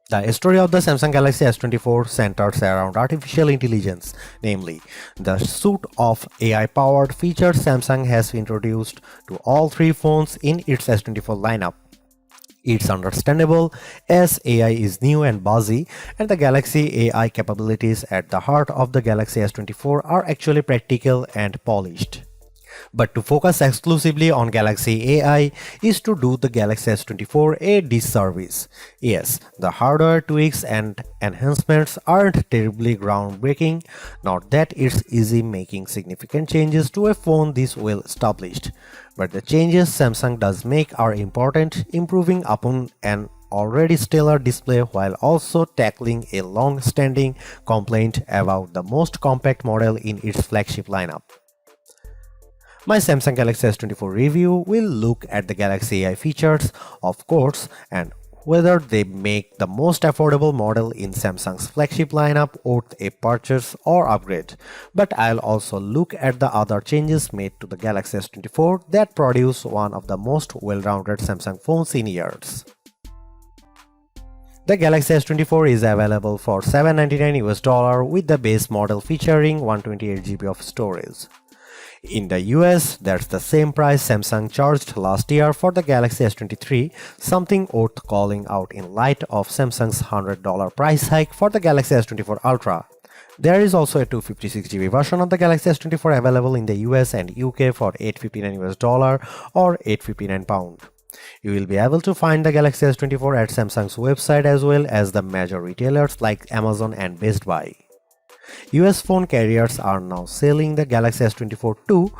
The story of the Samsung Galaxy S24 centers around artificial intelligence, namely, the suite of AI-powered features Samsung has introduced to all three phones in its S24 lineup. It's understandable as AI is new and buzzy, and the Galaxy AI capabilities at the heart of the Galaxy S24 are actually practical and polished. But to focus exclusively on Galaxy AI is to do the Galaxy S24 a disservice. Yes, the hardware tweaks and enhancements aren't terribly groundbreaking, not that it's easy making significant changes to a phone this well established. But the changes Samsung does make are important, improving upon an already stellar display while also tackling a long-standing complaint about the most compact model in its flagship lineup. My Samsung Galaxy S24 review will look at the Galaxy AI features, of course, and whether they make the most affordable model in Samsung's flagship lineup worth a purchase or upgrade. But I'll also look at the other changes made to the Galaxy S24 that produce one of the most well-rounded Samsung phones in years. The Galaxy S24 is available for $799 with the base model featuring 128GB of storage. In the US, that's the same price Samsung charged last year for the Galaxy S23, something worth calling out in light of Samsung's $100 price hike for the Galaxy S24 Ultra. There is also a 256GB version of the Galaxy S24 available in the US and UK for $859 or £859. You will be able to find the Galaxy S24 at Samsung's website as well as the major retailers like Amazon and Best Buy. US phone carriers are now selling the Galaxy S24 too,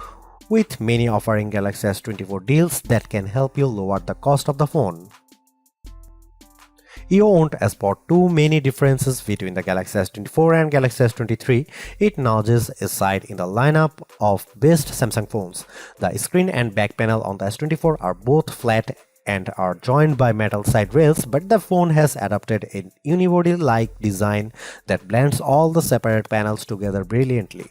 with many offering Galaxy S24 deals that can help you lower the cost of the phone. You won't spot too many differences between the Galaxy S24 and Galaxy S23. It nudges aside in the lineup of best Samsung phones. The screen and back panel on the S24 are both flat and are joined by metal side rails, but the phone has adopted a unibody-like design that blends all the separate panels together brilliantly.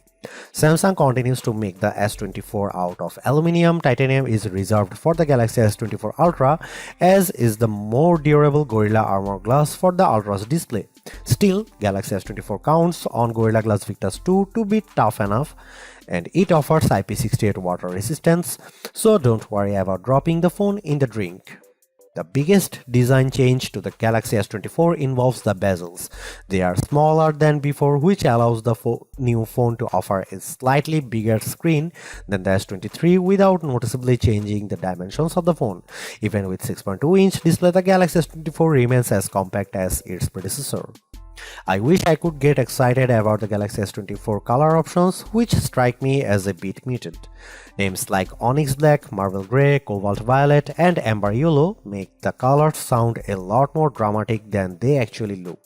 Samsung continues to make the S24 out of aluminum. Titanium is reserved for the Galaxy S24 Ultra, as is the more durable Gorilla Armor Glass for the Ultra's display. Still, Galaxy S24 counts on Gorilla Glass Victus 2 to be tough enough, and it offers IP68 water resistance, so don't worry about dropping the phone in the drink. The biggest design change to the Galaxy S24 involves the bezels. They are smaller than before, which allows the new phone to offer a slightly bigger screen than the S23 without noticeably changing the dimensions of the phone. Even with 6.2-inch display, the Galaxy S24 remains as compact as its predecessor. I wish I could get excited about the Galaxy S24 color options, which strike me as a bit muted. Names like Onyx Black, Marble Grey, Cobalt Violet, and Amber Yellow make the colors sound a lot more dramatic than they actually look.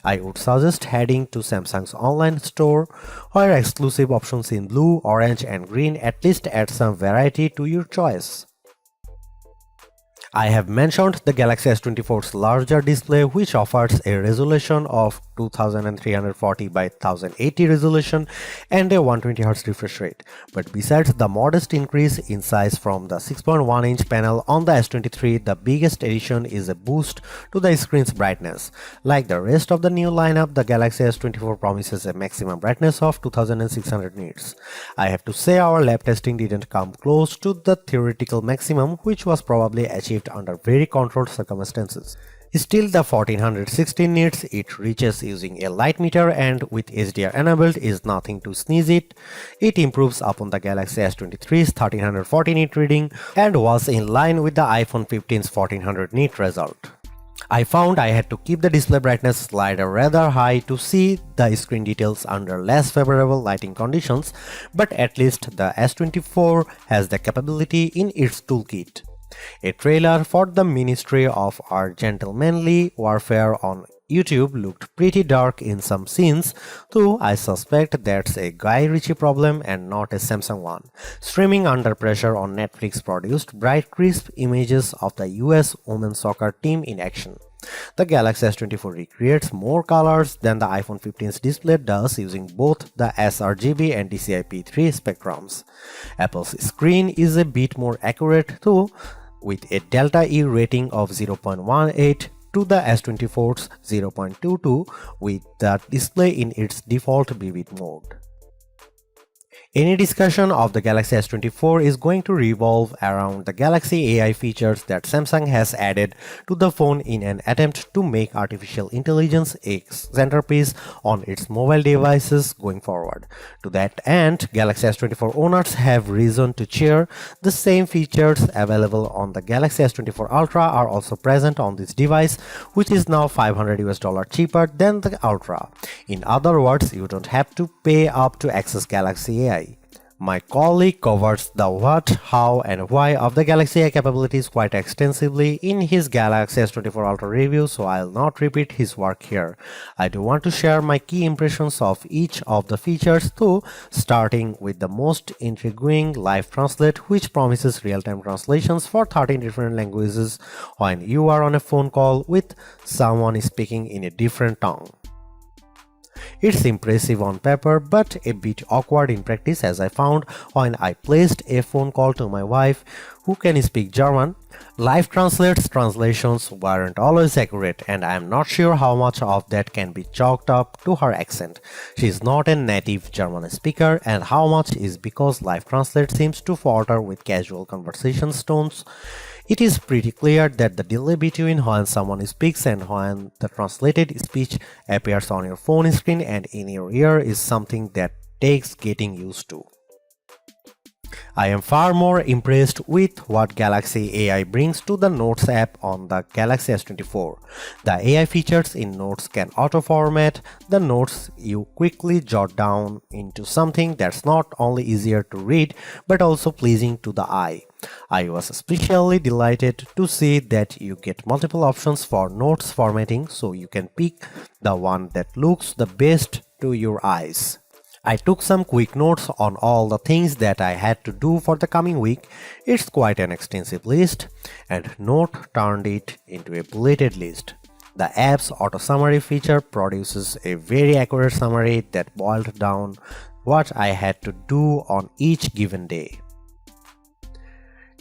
I would suggest heading to Samsung's online store, where exclusive options in blue, orange, and green at least add some variety to your choice. I have mentioned the Galaxy S24's larger display, which offers a resolution of 2340 by 1080 resolution and a 120Hz refresh rate. But besides the modest increase in size from the 6.1-inch panel on the S23, the biggest addition is a boost to the screen's brightness. Like the rest of the new lineup, the Galaxy S24 promises a maximum brightness of 2600 nits. I have to say our lab testing didn't come close to the theoretical maximum, which was probably achieved under very controlled circumstances. Still, the 1416 nits it reaches using a light meter and with HDR enabled is nothing to sneeze at. It improves upon the Galaxy S23's 1340 nit reading and was in line with the iPhone 15's 1400 nit result. I found I had to keep the display brightness slider rather high to see the screen details under less favorable lighting conditions, but at least the S24 has the capability in its toolkit. A trailer for the Ministry of Our Gentlemanly Warfare on YouTube looked pretty dark in some scenes, though I suspect that's a Guy Ritchie problem and not a Samsung one. Streaming Under Pressure on Netflix produced bright, crisp images of the US women's soccer team in action. The Galaxy S24 recreates more colors than the iPhone 15's display does using both the sRGB and DCI-P3 spectrums. Apple's screen is a bit more accurate though, with a Delta E rating of 0.18 to the S24's 0.22 with the display in its default vivid mode. Any discussion of the Galaxy S24 is going to revolve around the Galaxy AI features that Samsung has added to the phone in an attempt to make artificial intelligence a centerpiece on its mobile devices going forward. To that end, Galaxy S24 owners have reason to cheer. The same features available on the Galaxy S24 Ultra are also present on this device, which is now $500 cheaper than the Ultra. In other words, you don't have to pay up to access Galaxy AI. My colleague covers the what, how, and why of the Galaxy AI capabilities quite extensively in his Galaxy S24 Ultra review, so I'll not repeat his work here. I do want to share my key impressions of each of the features though, starting with the most intriguing Live Translate, which promises real-time translations for 13 different languages when you are on a phone call with someone speaking in a different tongue. It's impressive on paper, but a bit awkward in practice, as I found when I placed a phone call to my wife, who can speak German. Live Translate's translations weren't always accurate, and I am not sure how much of that can be chalked up to her accent. She is not a native German speaker, and how much is because Live Translate seems to falter with casual conversation tones. It is pretty clear that the delay between when someone speaks and when the translated speech appears on your phone screen and in your ear is something that takes getting used to. I am far more impressed with what Galaxy AI brings to the Notes app on the Galaxy S24. The AI features in Notes can auto-format the notes you quickly jot down into something that's not only easier to read but also pleasing to the eye. I was especially delighted to see that you get multiple options for notes formatting, so you can pick the one that looks the best to your eyes. I took some quick notes on all the things that I had to do for the coming week. It's quite an extensive list, and Note turned it into a bulleted list. The app's auto summary feature produces a very accurate summary that boiled down what I had to do on each given day.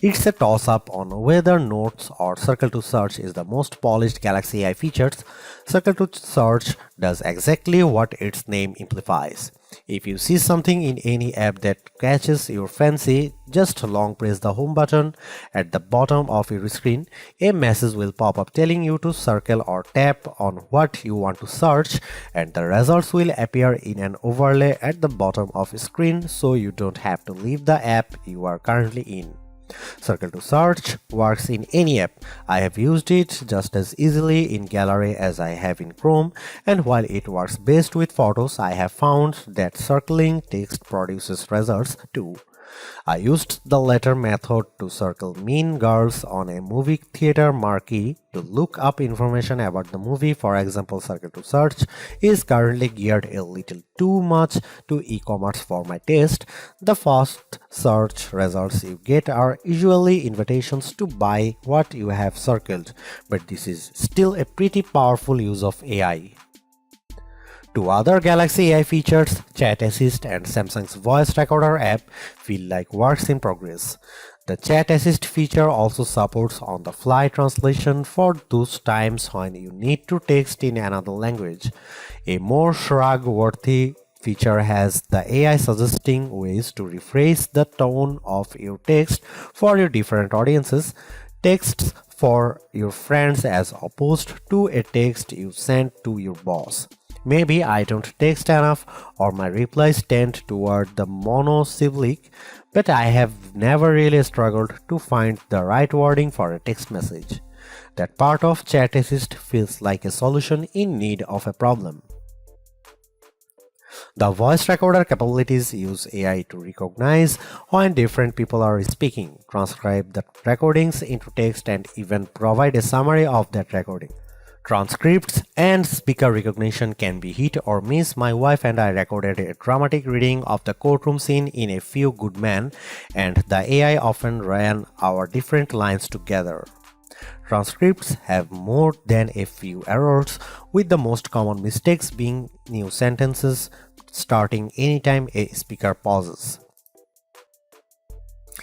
It's a toss-up on whether Notes or Circle to Search is the most polished Galaxy AI features. Circle to Search does exactly what its name implies. If you see something in any app that catches your fancy, just long press the home button at the bottom of your screen. A message will pop up telling you to circle or tap on what you want to search, and the results will appear in an overlay at the bottom of your screen, so you don't have to leave the app you are currently in. Circle to Search works in any app. I have used it just as easily in Gallery as I have in Chrome, and while it works best with photos, I have found that circling text produces results too. I used the latter method to circle Mean Girls on a movie theater marquee to look up information about the movie. For example, Circle to Search is currently geared a little too much to e-commerce for my taste. The first search results you get are usually invitations to buy what you have circled, but this is still a pretty powerful use of AI. Two other Galaxy AI features, Chat Assist and Samsung's Voice Recorder app, feel like works in progress. The Chat Assist feature also supports on-the-fly translation for those times when you need to text in another language. A more shrug-worthy feature has the AI suggesting ways to rephrase the tone of your text for your different audiences. Texts for your friends as opposed to a text you send to your boss. Maybe I don't text enough or my replies tend toward the monosyllabic, but I have never really struggled to find the right wording for a text message. That part of Chat Assist feels like a solution in need of a problem. The voice recorder capabilities use AI to recognize when different people are speaking, transcribe the recordings into text, and even provide a summary of that recording. Transcripts and speaker recognition can be hit or miss. My wife and I recorded a dramatic reading of the courtroom scene in A Few Good Men, and the AI often ran our different lines together. Transcripts have more than a few errors, with the most common mistakes being new sentences starting anytime a speaker pauses.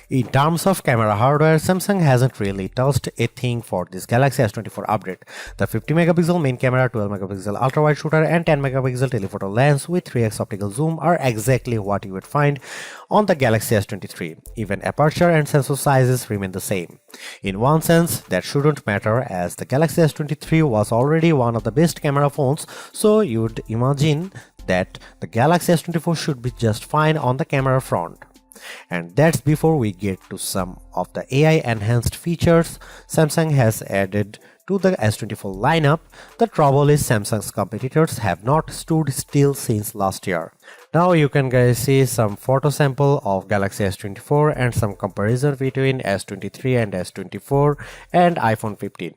In terms of camera hardware, Samsung hasn't really touched a thing for this Galaxy S24 update. The 50 megapixel main camera, 12 megapixel ultra-wide shooter and 10 megapixel telephoto lens with 3x optical zoom are exactly what you would find on the Galaxy S23. Even aperture and sensor sizes remain the same. In one sense, that shouldn't matter as the Galaxy S23 was already one of the best camera phones, so you'd imagine that the Galaxy S24 should be just fine on the camera front. And that's before we get to some of the AI enhanced features Samsung has added to the S24 lineup. The trouble is Samsung's competitors have not stood still since last year. Now you can guys see some photo sample of Galaxy S24 and some comparison between S23 and S24 and iPhone 15.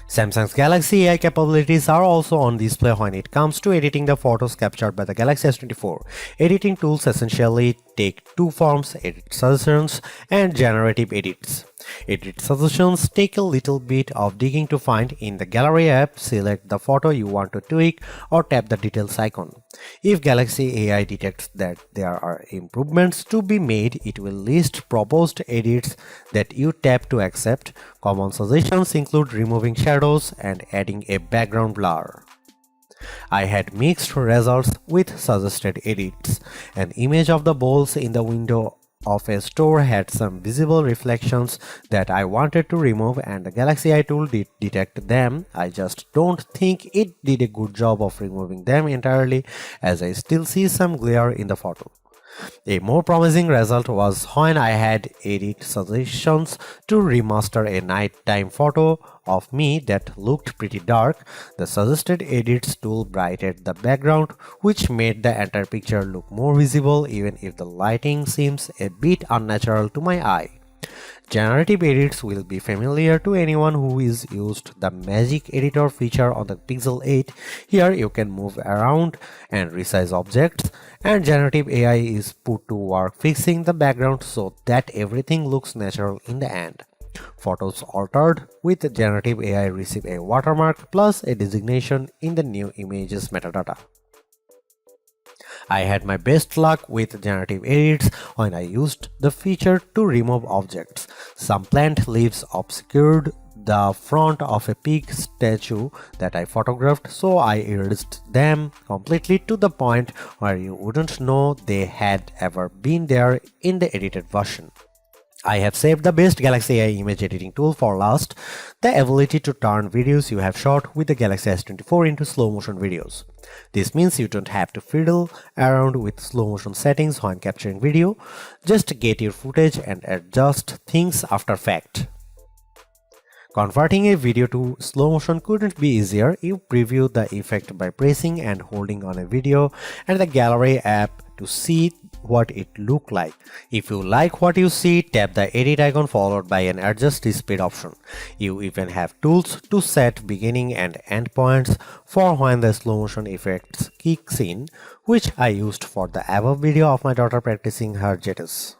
Samsung's Galaxy AI capabilities are also on display when it comes to editing the photos captured by the Galaxy S24. Editing tools essentially take two forms: edit suggestions and generative edits. Edit suggestions take a little bit of digging to find. In the Gallery app, select the photo you want to tweak or tap the details icon. If Galaxy AI detects that there are improvements to be made, it will list proposed edits that you tap to accept. Common suggestions include removing shadows and adding a background blur. I had mixed results with suggested edits. An image of the bowls in the window of a store had some visible reflections that I wanted to remove, and the Galaxy AI tool did detect them. I just don't think it did a good job of removing them entirely, as I still see some glare in the photo. A more promising result was when I had edit suggestions to remaster a nighttime photo of me that looked pretty dark. The suggested edits tool brightened the background, which made the entire picture look more visible even if the lighting seems a bit unnatural to my eye. Generative edits will be familiar to anyone who is used the Magic Editor feature on the Pixel 8. Here you can move around and resize objects, and generative AI is put to work fixing the background so that everything looks natural in the end. Photos altered with generative AI receive a watermark plus a designation in the new images metadata. I had my best luck with generative edits when I used the feature to remove objects. Some plant leaves obscured the front of a pig statue that I photographed, so I erased them completely to the point where you wouldn't know they had ever been there in the edited version. I have saved the best Galaxy AI image editing tool for last, the ability to turn videos you have shot with the Galaxy S24 into slow motion videos. This means you don't have to fiddle around with slow motion settings when capturing video, just get your footage and adjust things after fact. Converting a video to slow motion couldn't be easier. You preview the effect by pressing and holding on a video and the Gallery app to see what it looked like. If you like what you see, tap the edit icon followed by an adjust speed option. You even have tools to set beginning and end points for when the slow motion effects kicks in, which I used for the above video of my daughter practicing her jetters.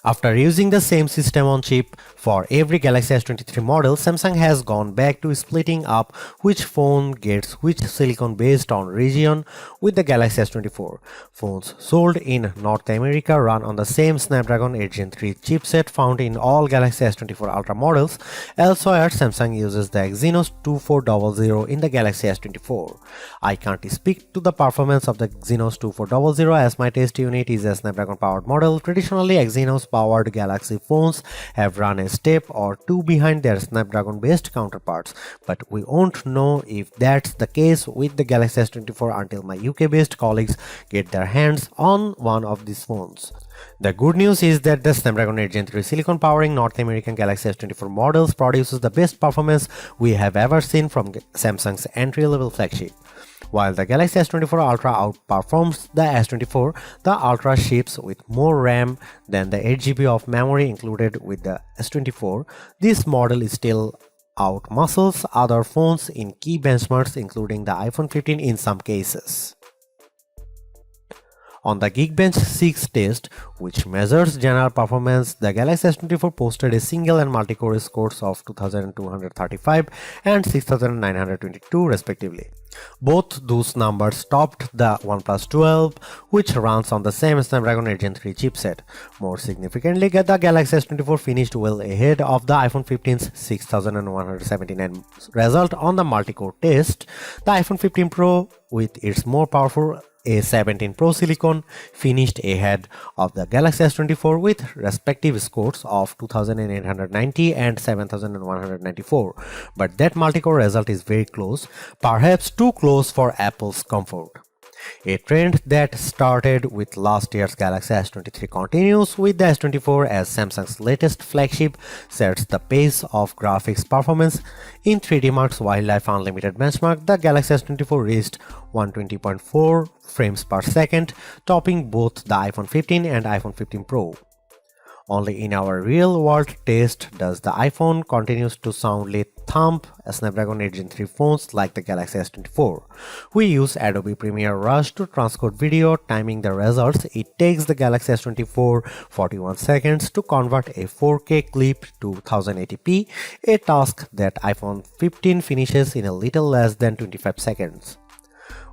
After using the same system on chip for every Galaxy S23 model, Samsung has gone back to splitting up which phone gets which silicon based on region with the Galaxy S24. Phones sold in North America run on the same Snapdragon 8 Gen 3 chipset found in all Galaxy S24 Ultra models. Elsewhere, Samsung uses the Exynos 2400 in the Galaxy S24. I can't speak to the performance of the Exynos 2400 as my test unit is a Snapdragon powered model. Traditionally, Exynos powered Galaxy phones have run a step or two behind their Snapdragon-based counterparts, but we won't know if that's the case with the Galaxy S24 until my UK-based colleagues get their hands on one of these phones. The good news is that the Snapdragon 8 Gen 3 silicon powering North American Galaxy S24 models produces the best performance we have ever seen from Samsung's entry-level flagship. While the Galaxy S24 Ultra outperforms the S24, the Ultra ships with more RAM than the 8GB of memory included with the S24. This model is still outmuscles other phones in key benchmarks including the iPhone 15 in some cases. On the Geekbench 6 test, which measures general performance, the Galaxy S24 posted a single and multi-core scores of 2235 and 6922 respectively. Both those numbers topped the OnePlus 12, which runs on the same Snapdragon 8 Gen 3 chipset. More significantly, the Galaxy S24 finished well ahead of the iPhone 15's 6179 result on the multi-core test. The iPhone 15 Pro, with its more powerful A17 Pro silicon, finished ahead of the Galaxy S24 with respective scores of 2890 and 7194, but that multi-core result is very close, perhaps too close for Apple's comfort. A trend that started with last year's Galaxy S23 continues with the S24 as Samsung's latest flagship sets the pace of graphics performance. In 3D Mark's Wildlife Unlimited benchmark, the Galaxy S24 reached 120.4 frames per second, topping both the iPhone 15 and iPhone 15 Pro. Only in our real-world test does the iPhone continues to soundly thump Snapdragon 8 Gen 3 phones like the Galaxy S24. We use Adobe Premiere Rush to transcode video, timing the results. It takes the Galaxy S24 41 seconds to convert a 4K clip to 1080p, a task that iPhone 15 finishes in a little less than 25 seconds.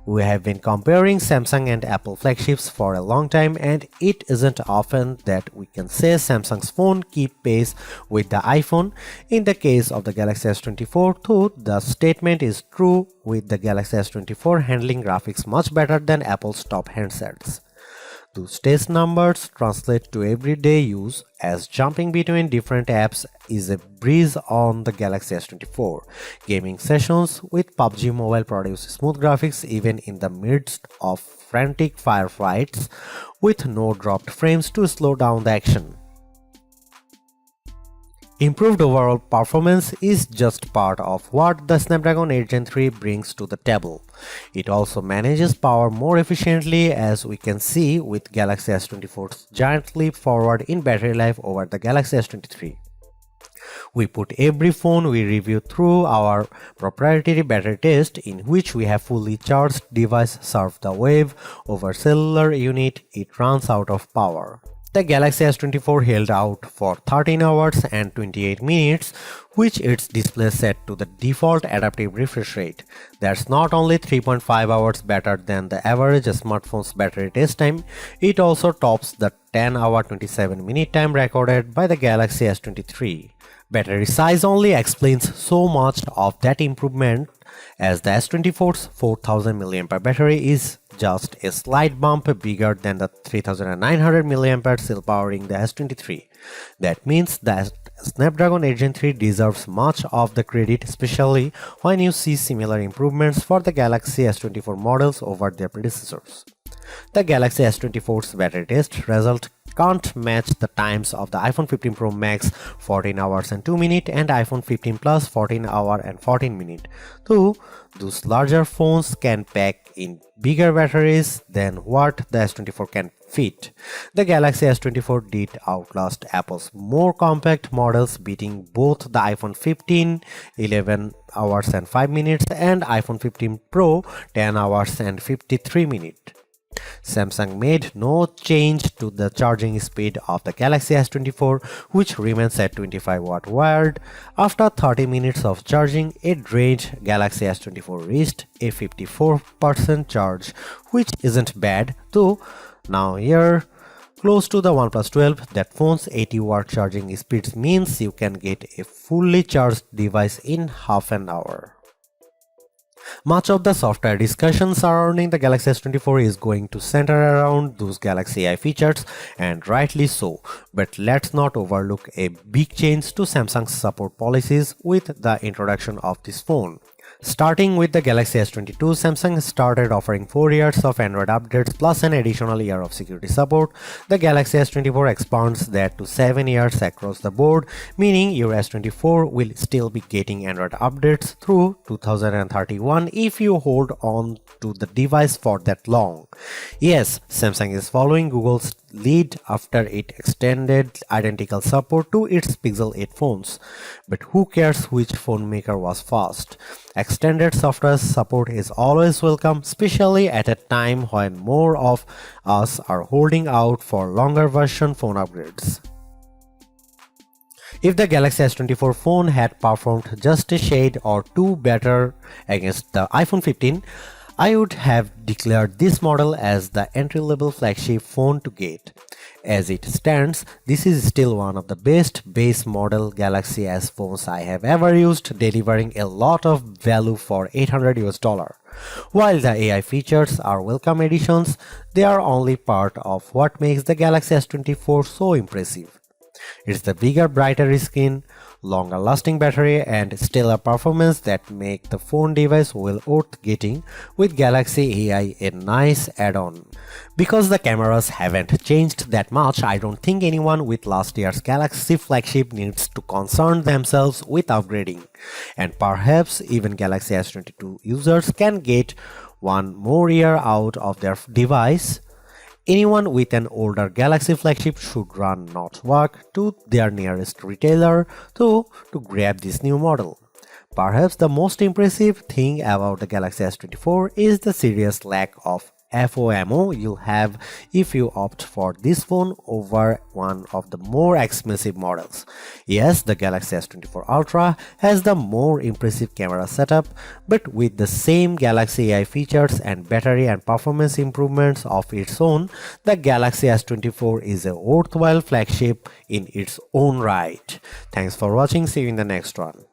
We have been comparing Samsung and Apple flagships for a long time, and it isn't often that we can say Samsung's phone keep pace with the iPhone. In the case of the Galaxy S24, though, the statement is true with the Galaxy S24 handling graphics much better than Apple's top handsets. Those test numbers translate to everyday use as jumping between different apps is a breeze on the Galaxy S24. Gaming sessions with PUBG Mobile produce smooth graphics even in the midst of frantic firefights with no dropped frames to slow down the action. Improved overall performance is just part of what the Snapdragon 8 Gen 3 brings to the table. It also manages power more efficiently, as we can see with Galaxy S24's giant leap forward in battery life over the Galaxy S23. We put every phone we review through our proprietary battery test, in which we have fully charged device surf the wave over cellular unit it runs out of power. The Galaxy S24 held out for 13 hours and 28 minutes, which its display set to the default adaptive refresh rate. That's not only 3.5 hours better than the average smartphone's battery test time, it also tops the 10-hour 27-minute time recorded by the Galaxy S23. Battery size only explains so much of that improvement, as the S24's 4000 mAh battery is just a slight bump bigger than the 3900 mAh still powering the S23. That means the Snapdragon 8 Gen 3 deserves much of the credit, especially when you see similar improvements for the Galaxy S24 models over their predecessors. The Galaxy S24's battery test result can't match the times of the iPhone 15 Pro Max 14 hours and 2 minutes and iPhone 15 Plus 14 hours and 14 minutes. Though those larger phones can pack in bigger batteries than what the S24 can fit, the Galaxy S24 did outlast Apple's more compact models, beating both the iPhone 15 11 hours and 5 minutes and iPhone 15 Pro 10 hours and 53 minutes. Samsung made no change to the charging speed of the Galaxy S24, which remains at 25 watt wired. After 30 minutes of charging, a drained Galaxy S24 reached a 54% charge, which isn't bad, though now here close to the OnePlus 12, that phone's 80 watt charging speed means you can get a fully charged device in half an hour. Much of the software discussion surrounding the Galaxy S24 is going to center around those Galaxy AI features, and rightly so, but let's not overlook a big change to Samsung's support policies with the introduction of this phone. Starting with the Galaxy S22, Samsung started offering 4 years of Android updates plus an additional year of security support. The Galaxy S24 expands that to 7 years across the board, meaning your S24 will still be getting Android updates through 2031 if you hold on to the device for that long. Yes, Samsung is following Google's lead after it extended identical support to its Pixel 8 phones. But who cares which phone maker was first? Extended software support is always welcome, especially at a time when more of us are holding out for longer version phone upgrades. If the Galaxy S24 phone had performed just a shade or two better against the iPhone 15, I would have declared this model as the entry-level flagship phone to get. As it stands, this is still one of the best base model Galaxy S phones I have ever used, delivering a lot of value for $800. While the AI features are welcome additions, they are only part of what makes the Galaxy S24 so impressive. It's the bigger, brighter screen, longer lasting battery and stellar performance that make the phone device well worth getting, with Galaxy AI a nice add-on. Because the cameras haven't changed that much, I don't think anyone with last year's Galaxy flagship needs to concern themselves with upgrading. And perhaps even Galaxy S22 users can get one more year out of their device. Anyone with an older Galaxy flagship should run not walk to their nearest retailer to grab this new model. Perhaps the most impressive thing about the Galaxy S24 is the serious lack of FOMO you'll have if you opt for this phone over one of the more expensive models. Yes, the Galaxy S24 Ultra has the more impressive camera setup, but with the same Galaxy AI features and battery and performance improvements of its own, the Galaxy S24 is a worthwhile flagship in its own right. Thanks for watching, see you in the next one.